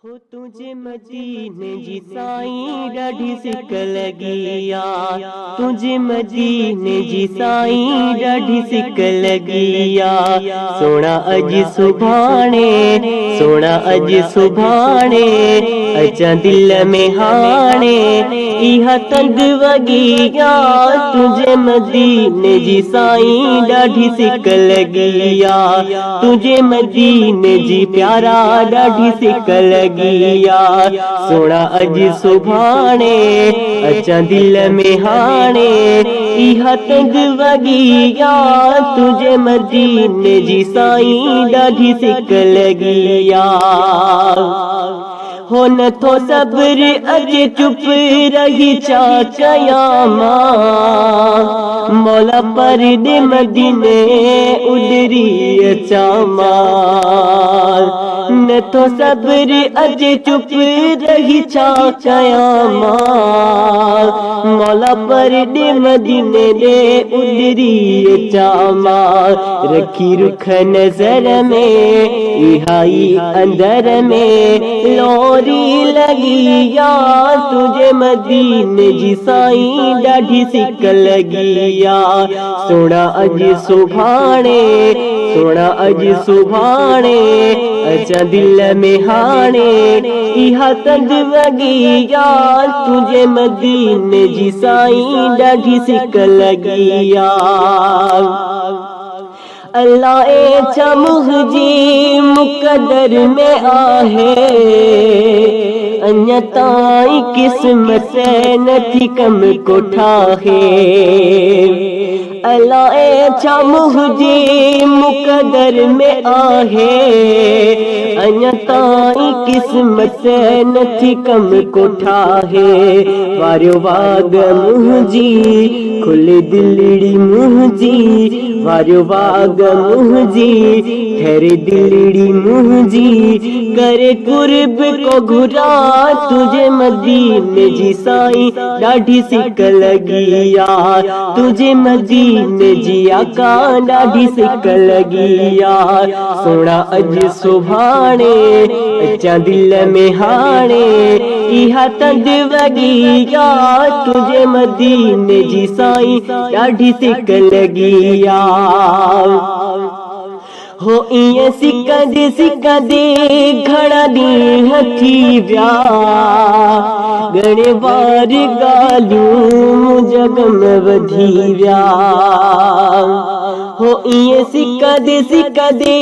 हो तुझे मदीने जी साईं ॾाढी सिक लगी आ। तुझे मदीने जी साईं ॾाढी सिक लगी आ। सोना अज सुभाणे, सोना अज सुभाणे, अचा दिल में हाणे इहा तंग वगी आ। तुझे मदीने जी साईं ॾाढी सिक लगी आ। तुझे मदीने जी प्यारा ॾाढी सिक लगी आ। सोना अज सुभाणे, अचा दिल में हाणे इहा तंग वगी आ। तुझे मदीने जी साईं ॾाढी सिक लगी आ। हो नथो सब्र अजे चुप रही चा कयां मां। मौला परदे मदीने उडरी अचा मां। नथो सब्र अजे चुप रही चा कयां मां। मौला परदे मदीने दे उडरी अचा मां। रखी रुख नजर में इहाई अंदर में लोरी लगी आ। तुझे मदीने जी साईं ॾाढी सिक लगी आ। सोना अज सुभाणे, सोना अज सुभाणे, अचा दिल में हाणे इहा तंग वगी आ। तुझे मदीने जी साईं ॾाढी सिक लगी आ। अल्लाह ए चमुह जी मुकदर में आहे, अञा ताई किस्मत नथी कम को ठाहे। अल्लाह ए चमुह जी मुकदर में आहे, अञा ताई किस्मत नथी कम को ठाहे। वारियो वाग मुंहिंजी खुले दिलड़ी मुंहिंजी, वारियो वाग मुंहिंजी ठहरे दिलड़ी मुंहिंजी, करे कुर्ब को घुरा। तुझे मदीने जी साईं ॾाढी सिक लगी आ। तुझे मदीने जी आका ॾाढी सिक लगी आ। सोना अज सुभाणे, अचा दिल में हाणे इहा तंग वगी आ। तुझे मदीने जी साईं ॾाढी सिक लगी आ। हो इएं सिकंदे सिकंदे घणा ॾींहं थी विया, घणे बार ॻाल्हियूं जगम वधी विया। हो इएं सिकंदे सिकंदे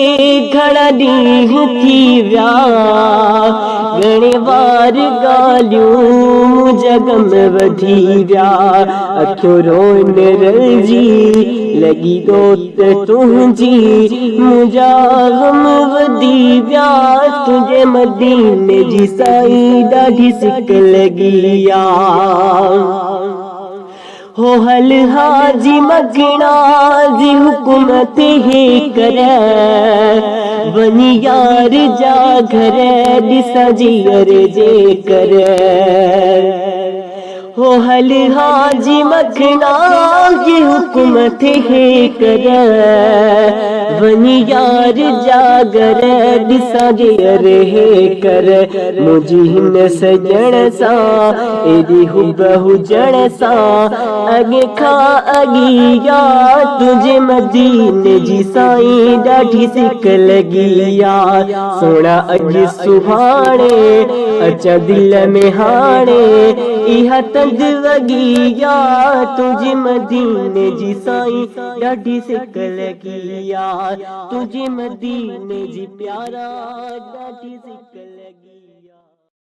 घणा ॾींहं थी विया, घणे बार ॻाल्हियूं जगम वधी विया। अखियूं रोइन रलजी लगी दोस्त तुंहिंजी, मुंहिंजा गम वधी विया। तुझे मदीने जी साईं ॾाढी सिक लगी आ। हो हल हाजी मखणा जी हुकूमत हे कर, वनी यार जा घर ॾिसां जीअर जे कर। हो हल हाजी मखणा जी हुकूमत हे कर, वनी यार जा घर ॾिसां जीअर हे कर। मुंहिंजी हिन सजण सां एॾी हुब हुजण सां अॻे खां अॻी आ। तुझे मदीने जी साईं ॾाढी सिक लगी आ। सोना अज सुभाणे, अचा दिल में हाणे इहा तंग वगी आ। तुझे मदीने जी साईं ॾाढी सिक लगी आ। तुझे मदीने जी प्यारा ॾाढी सिक लगी।